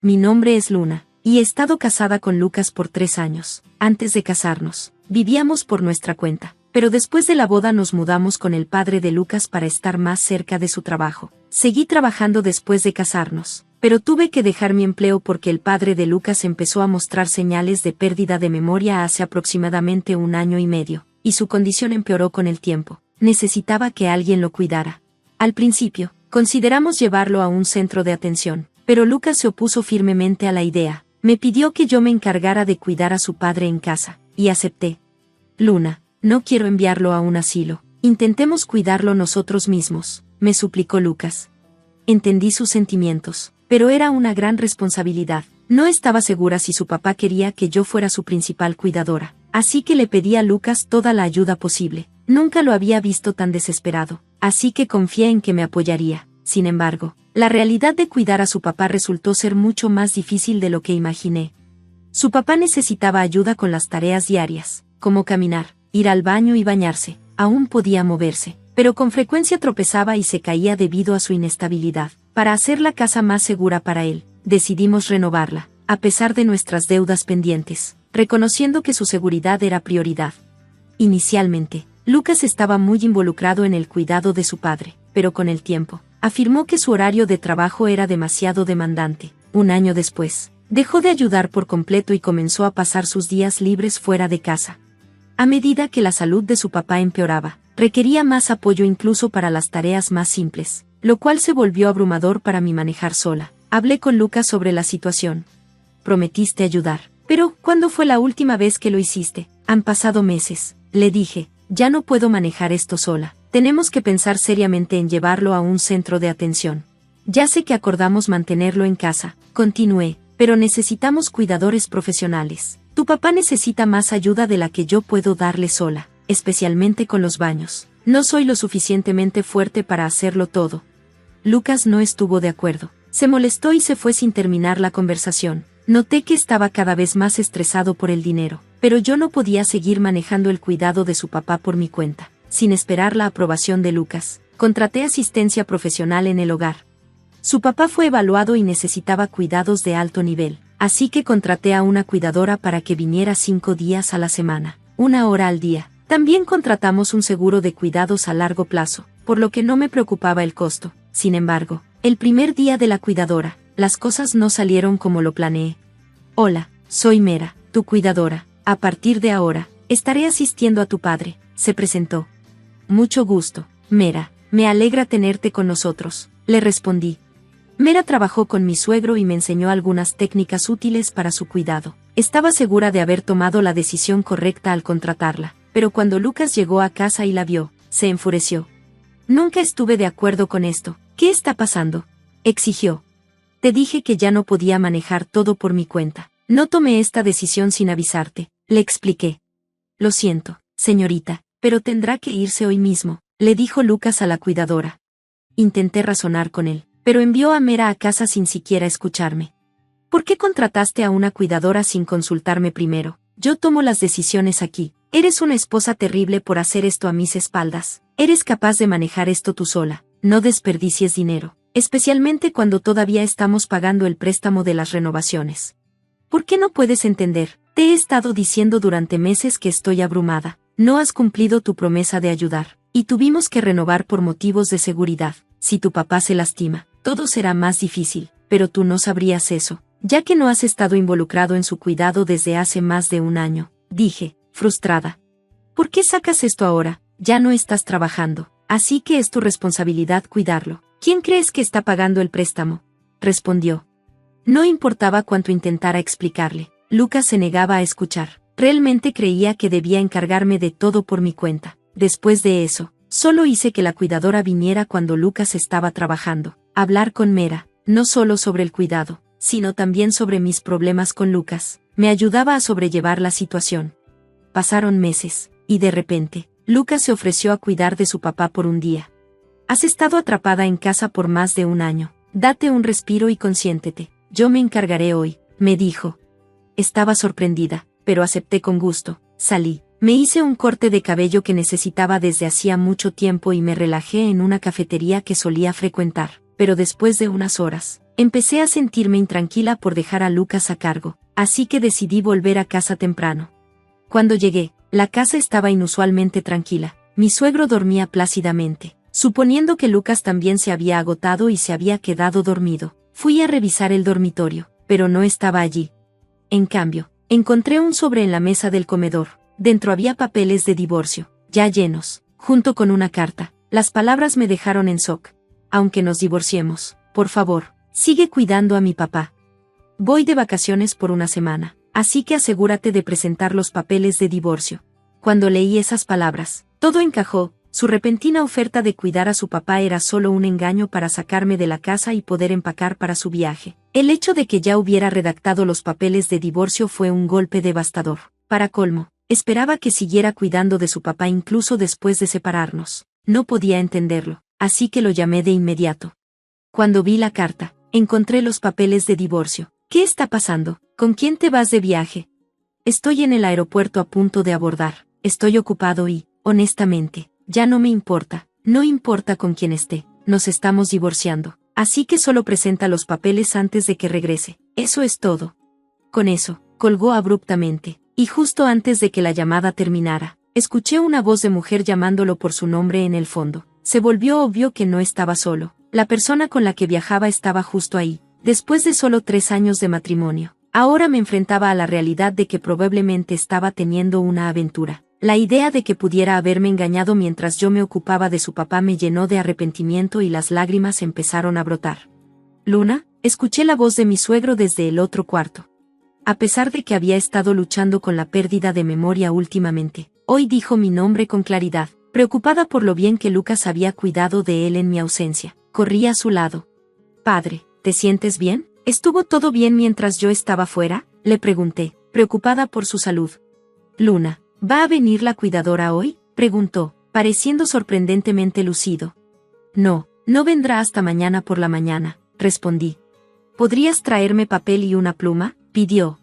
mi nombre es Luna, y he estado casada con Lucas por 3 años. Antes de casarnos, vivíamos por nuestra cuenta, pero después de la boda nos mudamos con el padre de Lucas para estar más cerca de su trabajo. Seguí trabajando después de casarnos, pero tuve que dejar mi empleo porque el padre de Lucas empezó a mostrar señales de pérdida de memoria hace aproximadamente 1 año y medio, y su condición empeoró con el tiempo. Necesitaba que alguien lo cuidara. Al principio, consideramos llevarlo a un centro de atención, pero Lucas se opuso firmemente a la idea. Me pidió que yo me encargara de cuidar a su padre en casa, y acepté. Luna, no quiero enviarlo a un asilo. Intentemos cuidarlo nosotros mismos, me suplicó Lucas. Entendí sus sentimientos, pero era una gran responsabilidad. No estaba segura si su papá quería que yo fuera su principal cuidadora, así que le pedí a Lucas toda la ayuda posible. Nunca lo había visto tan desesperado, así que confié en que me apoyaría. Sin embargo, la realidad de cuidar a su papá resultó ser mucho más difícil de lo que imaginé. Su papá necesitaba ayuda con las tareas diarias, como caminar, ir al baño y bañarse. Aún podía moverse, pero con frecuencia tropezaba y se caía debido a su inestabilidad. Para hacer la casa más segura para él, decidimos renovarla, a pesar de nuestras deudas pendientes, reconociendo que su seguridad era prioridad. Inicialmente, Lucas estaba muy involucrado en el cuidado de su padre, pero con el tiempo, afirmó que su horario de trabajo era demasiado demandante. 1 año después, dejó de ayudar por completo y comenzó a pasar sus días libres fuera de casa. A medida que la salud de su papá empeoraba, requería más apoyo incluso para las tareas más simples, lo cual se volvió abrumador para mí manejar sola. Hablé con Lucas sobre la situación. Prometiste ayudar, pero ¿cuándo fue la última vez que lo hiciste? Han pasado meses, le dije, ya no puedo manejar esto sola. Tenemos que pensar seriamente en llevarlo a un centro de atención. Ya sé que acordamos mantenerlo en casa, continué, pero necesitamos cuidadores profesionales. Tu papá necesita más ayuda de la que yo puedo darle sola, especialmente con los baños. No soy lo suficientemente fuerte para hacerlo todo. Lucas no estuvo de acuerdo. Se molestó y se fue sin terminar la conversación. Noté que estaba cada vez más estresado por el dinero, pero yo no podía seguir manejando el cuidado de su papá por mi cuenta. Sin esperar la aprobación de Lucas, contraté asistencia profesional en el hogar. Su papá fue evaluado y necesitaba cuidados de alto nivel, así que contraté a una cuidadora para que viniera 5 días a la semana, 1 hora al día. También contratamos un seguro de cuidados a largo plazo, por lo que no me preocupaba el costo. Sin embargo, el primer día de la cuidadora, las cosas no salieron como lo planeé. Hola, soy Mera, tu cuidadora. A partir de ahora, estaré asistiendo a tu padre, se presentó. Mucho gusto, Mera, me alegra tenerte con nosotros, le respondí. Mera trabajó con mi suegro y me enseñó algunas técnicas útiles para su cuidado. Estaba segura de haber tomado la decisión correcta al contratarla, pero cuando Lucas llegó a casa y la vio, se enfureció. Nunca estuve de acuerdo con esto. ¿Qué está pasando?, exigió. Te dije que ya no podía manejar todo por mi cuenta. No tomé esta decisión sin avisarte, le expliqué. Lo siento, señorita, pero tendrá que irse hoy mismo, le dijo Lucas a la cuidadora. Intenté razonar con él, pero envió a Mera a casa sin siquiera escucharme. ¿Por qué contrataste a una cuidadora sin consultarme primero? Yo tomo las decisiones aquí. Eres una esposa terrible por hacer esto a mis espaldas. Eres capaz de manejar esto tú sola. No desperdicies dinero, especialmente cuando todavía estamos pagando el préstamo de las renovaciones. ¿Por qué no puedes entender? Te he estado diciendo durante meses que estoy abrumada. No has cumplido tu promesa de ayudar, y tuvimos que renovar por motivos de seguridad. Si tu papá se lastima, todo será más difícil, pero tú no sabrías eso, ya que no has estado involucrado en su cuidado desde hace más de 1 año, dije, frustrada. ¿Por qué sacas esto ahora? Ya no estás trabajando, así que es tu responsabilidad cuidarlo. ¿Quién crees que está pagando el préstamo?, respondió. No importaba cuánto intentara explicarle, Lucas se negaba a escuchar. Realmente creía que debía encargarme de todo por mi cuenta. Después de eso, solo hice que la cuidadora viniera cuando Lucas estaba trabajando. Hablar con Mera, no solo sobre el cuidado, sino también sobre mis problemas con Lucas, me ayudaba a sobrellevar la situación. Pasaron meses, y de repente, Lucas se ofreció a cuidar de su papá por un día. Has estado atrapada en casa por más de 1 año. Date un respiro y consiéntete. Yo me encargaré hoy, me dijo. Estaba sorprendida, pero acepté con gusto. Salí, me hice un corte de cabello que necesitaba desde hacía mucho tiempo y me relajé en una cafetería que solía frecuentar. Pero después de unas horas, Empecé a sentirme intranquila por dejar a Lucas a cargo, así que decidí volver a casa temprano. Cuando llegué, la casa estaba inusualmente tranquila. Mi suegro dormía plácidamente. Suponiendo que Lucas también se había agotado y se había quedado dormido, fui a revisar el dormitorio, pero no estaba allí. En cambio, encontré un sobre en la mesa del comedor. Dentro había papeles de divorcio, ya llenos, junto con una carta. Las palabras me dejaron en shock. Aunque nos divorciemos, por favor, sigue cuidando a mi papá. Voy de vacaciones por una semana, así que asegúrate de presentar los papeles de divorcio. Cuando leí esas palabras, todo encajó. Su repentina oferta de cuidar a su papá era solo un engaño para sacarme de la casa y poder empacar para su viaje. El hecho de que ya hubiera redactado los papeles de divorcio fue un golpe devastador. Para colmo, esperaba que siguiera cuidando de su papá incluso después de separarnos. No podía entenderlo, así que lo llamé de inmediato. Cuando vi la carta, encontré los papeles de divorcio. ¿Qué está pasando? ¿Con quién te vas de viaje? Estoy en el aeropuerto a punto de abordar. Estoy ocupado y, honestamente, ya no me importa, no importa con quién esté, nos estamos divorciando, así que solo presenta los papeles antes de que regrese, eso es todo. Con eso, colgó abruptamente, y justo antes de que la llamada terminara, escuché una voz de mujer llamándolo por su nombre en el fondo. Se volvió obvio que no estaba solo, la persona con la que viajaba estaba justo ahí. Después de solo 3 años de matrimonio, ahora me enfrentaba a la realidad de que probablemente estaba teniendo una aventura. La idea de que pudiera haberme engañado mientras yo me ocupaba de su papá me llenó de arrepentimiento y las lágrimas empezaron a brotar. Luna, escuché la voz de mi suegro desde el otro cuarto. A pesar de que había estado luchando con la pérdida de memoria últimamente, hoy dijo mi nombre con claridad, preocupada por lo bien que Lucas había cuidado de él en mi ausencia. Corrí a su lado. Padre, ¿te sientes bien? ¿Estuvo todo bien mientras yo estaba fuera? Le pregunté, preocupada por su salud. Luna, ¿va a venir la cuidadora hoy? Preguntó, pareciendo sorprendentemente lucido. No, no vendrá hasta mañana por la mañana, respondí. ¿Podrías traerme papel y una pluma? Pidió.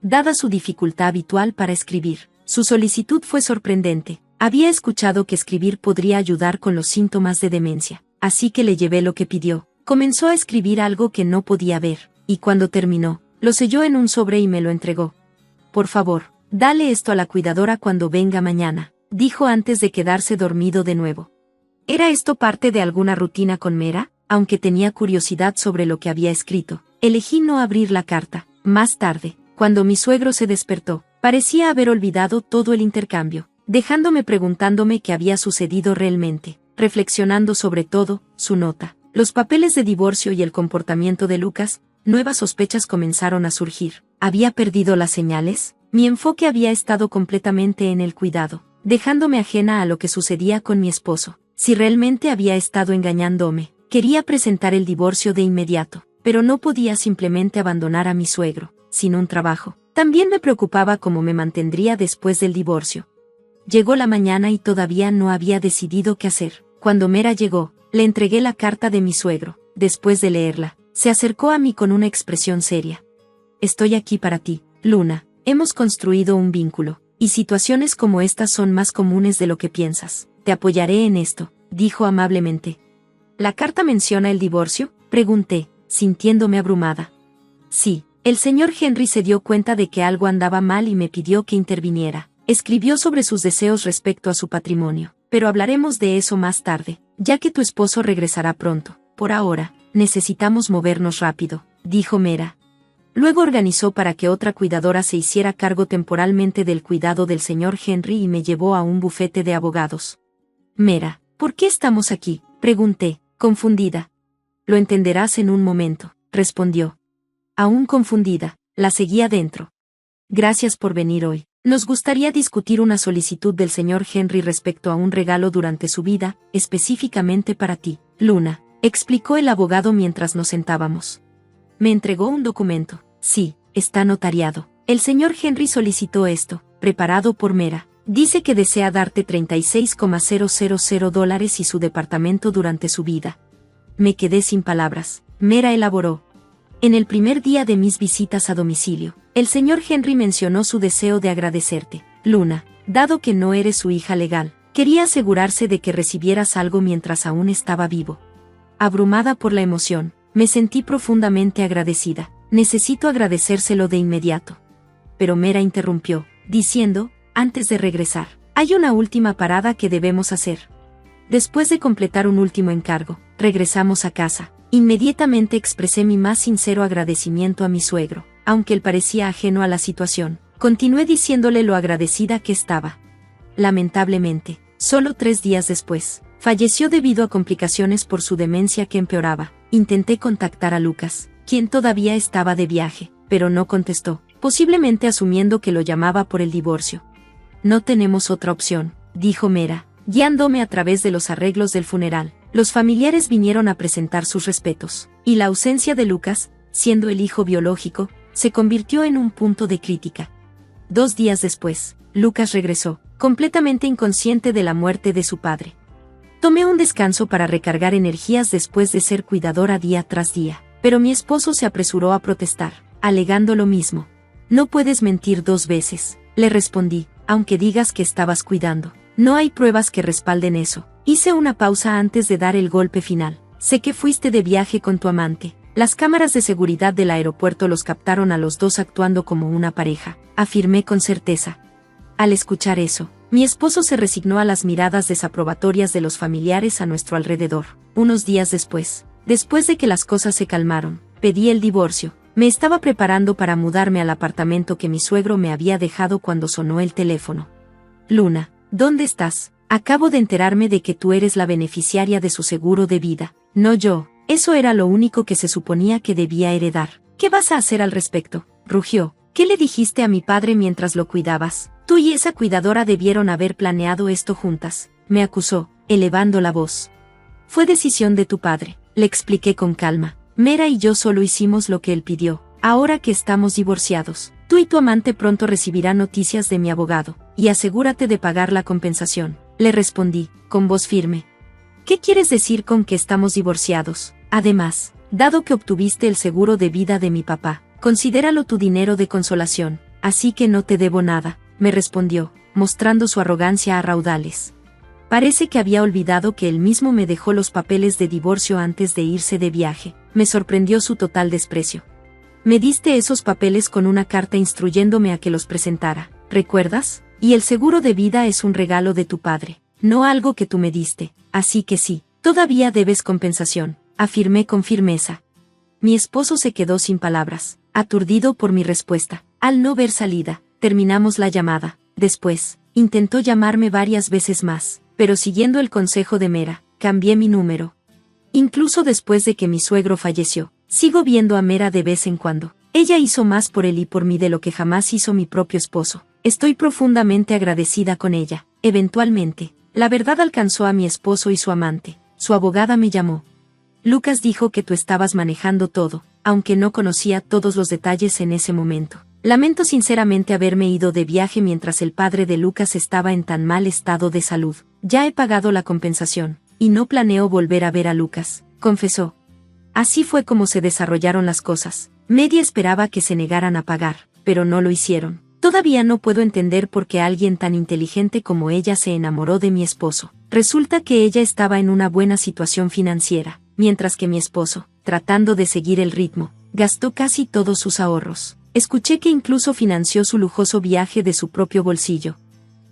Dada su dificultad habitual para escribir, su solicitud fue sorprendente. Había escuchado que escribir podría ayudar con los síntomas de demencia, así que le llevé lo que pidió. Comenzó a escribir algo que no podía ver, y cuando terminó, lo selló en un sobre y me lo entregó. Por favor, dale esto a la cuidadora cuando venga mañana, dijo antes de quedarse dormido de nuevo. ¿Era esto parte de alguna rutina con Mera? Aunque tenía curiosidad sobre lo que había escrito, elegí no abrir la carta. Más tarde, cuando mi suegro se despertó, parecía haber olvidado todo el intercambio, dejándome preguntándome qué había sucedido realmente, reflexionando sobre todo, su nota, los papeles de divorcio y el comportamiento de Lucas. Nuevas sospechas comenzaron a surgir. ¿Había perdido las señales? Mi enfoque había estado completamente en el cuidado, dejándome ajena a lo que sucedía con mi esposo. Si realmente había estado engañándome, quería presentar el divorcio de inmediato, pero no podía simplemente abandonar a mi suegro, sin un trabajo. También me preocupaba cómo me mantendría después del divorcio. Llegó la mañana y todavía no había decidido qué hacer. Cuando Mera llegó, le entregué la carta de mi suegro. Después de leerla, se acercó a mí con una expresión seria. Estoy aquí para ti, Luna. Hemos construido un vínculo, y situaciones como estas son más comunes de lo que piensas. Te apoyaré en esto, dijo amablemente. ¿La carta menciona el divorcio? Pregunté, sintiéndome abrumada. Sí, el señor Henry se dio cuenta de que algo andaba mal y me pidió que interviniera. Escribió sobre sus deseos respecto a su patrimonio, pero hablaremos de eso más tarde, ya que tu esposo regresará pronto. Por ahora, necesitamos movernos rápido, dijo Mera. Luego organizó para que otra cuidadora se hiciera cargo temporalmente del cuidado del señor Henry y me llevó a un bufete de abogados. Mera, ¿por qué estamos aquí? Pregunté, confundida. Lo entenderás en un momento, respondió. Aún confundida, la seguí adentro. Gracias por venir hoy. Nos gustaría discutir una solicitud del señor Henry respecto a un regalo durante su vida, específicamente para ti, Luna, explicó el abogado mientras nos sentábamos. Me entregó un documento. Sí, está notariado. El señor Henry solicitó esto, preparado por Mera. Dice que desea darte $36,000 y su departamento durante su vida. Me quedé sin palabras. Mera elaboró. En el primer día de mis visitas a domicilio, el señor Henry mencionó su deseo de agradecerte, Luna, dado que no eres su hija legal. Quería asegurarse de que recibieras algo mientras aún estaba vivo. Abrumada por la emoción, Me sentí profundamente agradecida. Necesito agradecérselo de inmediato. Pero Mera interrumpió, diciendo, antes de regresar, hay una última parada que debemos hacer. Después de completar un último encargo, regresamos a casa. Inmediatamente expresé mi más sincero agradecimiento a mi suegro, aunque él parecía ajeno a la situación. Continué diciéndole lo agradecida que estaba. Lamentablemente, solo 3 días después, falleció debido a complicaciones por su demencia que empeoraba. Intenté contactar a Lucas, quien todavía estaba de viaje, pero no contestó, posiblemente asumiendo que lo llamaba por el divorcio. No tenemos otra opción, dijo Mera, guiándome a través de los arreglos del funeral. Los familiares vinieron a presentar sus respetos, y la ausencia de Lucas, siendo el hijo biológico, se convirtió en un punto de crítica. 2 días después, Lucas regresó, completamente inconsciente de la muerte de su padre. Tomé un descanso para recargar energías después de ser cuidadora día tras día, pero mi esposo se apresuró a protestar, alegando lo mismo. No puedes mentir 2 veces, le respondí, aunque digas que estabas cuidando. No hay pruebas que respalden eso. Hice una pausa antes de dar el golpe final. Sé que fuiste de viaje con tu amante. Las cámaras de seguridad del aeropuerto los captaron a los dos actuando como una pareja, afirmé con certeza. Al escuchar eso, mi esposo se resignó a las miradas desaprobatorias de los familiares a nuestro alrededor. Unos días después de que las cosas se calmaron, pedí el divorcio. Me estaba preparando para mudarme al apartamento que mi suegro me había dejado cuando sonó el teléfono. Luna, ¿dónde estás? Acabo de enterarme de que tú eres la beneficiaria de su seguro de vida, no yo. Eso era lo único que se suponía que debía heredar. ¿Qué vas a hacer al respecto? Rugió. ¿Qué le dijiste a mi padre mientras lo cuidabas? Tú y esa cuidadora debieron haber planeado esto juntas, me acusó, elevando la voz. Fue decisión de tu padre, le expliqué con calma. Mera y yo solo hicimos lo que él pidió. Ahora que estamos divorciados, tú y tu amante pronto recibirán noticias de mi abogado, y asegúrate de pagar la compensación, le respondí, con voz firme. ¿Qué quieres decir con que estamos divorciados? Además, dado que obtuviste el seguro de vida de mi papá, considéralo tu dinero de consolación, así que no te debo nada, me respondió, mostrando su arrogancia a raudales. Parece que había olvidado que él mismo me dejó los papeles de divorcio antes de irse de viaje. Me sorprendió su total desprecio. Me diste esos papeles con una carta instruyéndome a que los presentara, ¿recuerdas? Y el seguro de vida es un regalo de tu padre, no algo que tú me diste, así que sí, todavía debes compensación, afirmé con firmeza. Mi esposo se quedó sin palabras, aturdido por mi respuesta. Al no ver salida, terminamos la llamada. Después, intentó llamarme varias veces más, pero siguiendo el consejo de Mera, cambié mi número. Incluso después de que mi suegro falleció, sigo viendo a Mera de vez en cuando. Ella hizo más por él y por mí de lo que jamás hizo mi propio esposo. Estoy profundamente agradecida con ella. Eventualmente, la verdad alcanzó a mi esposo y su amante. Su abogada me llamó. Lucas dijo que tú estabas manejando todo, aunque no conocía todos los detalles en ese momento. Lamento sinceramente haberme ido de viaje mientras el padre de Lucas estaba en tan mal estado de salud. Ya he pagado la compensación, y no planeo volver a ver a Lucas, confesó. Así fue como se desarrollaron las cosas. Media esperaba que se negaran a pagar, pero no lo hicieron. Todavía no puedo entender por qué alguien tan inteligente como ella se enamoró de mi esposo. Resulta que ella estaba en una buena situación financiera, mientras que mi esposo, tratando de seguir el ritmo, gastó casi todos sus ahorros. Escuché que incluso financió su lujoso viaje de su propio bolsillo.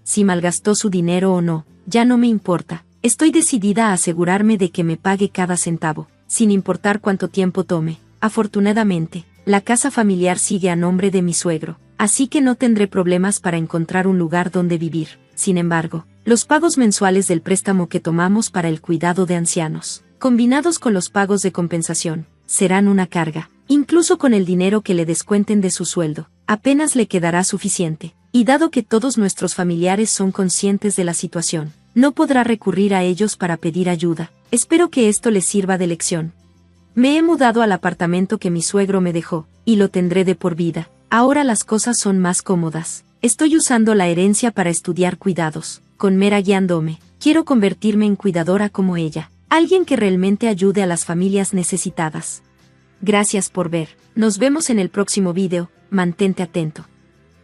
Si malgastó su dinero o no, ya no me importa. Estoy decidida a asegurarme de que me pague cada centavo, sin importar cuánto tiempo tome. Afortunadamente, la casa familiar sigue a nombre de mi suegro, así que no tendré problemas para encontrar un lugar donde vivir. Sin embargo, los pagos mensuales del préstamo que tomamos para el cuidado de ancianos, combinados con los pagos de compensación, serán una carga. Incluso con el dinero que le descuenten de su sueldo, apenas le quedará suficiente, y dado que todos nuestros familiares son conscientes de la situación, no podrá recurrir a ellos para pedir ayuda. Espero que esto les sirva de lección. Me he mudado al apartamento que mi suegro me dejó, y lo tendré de por vida. Ahora las cosas son más cómodas. Estoy usando la herencia para estudiar cuidados, con Mera guiándome. Quiero convertirme en cuidadora como ella, alguien que realmente ayude a las familias necesitadas. Gracias por ver. Nos vemos en el próximo video. Mantente atento.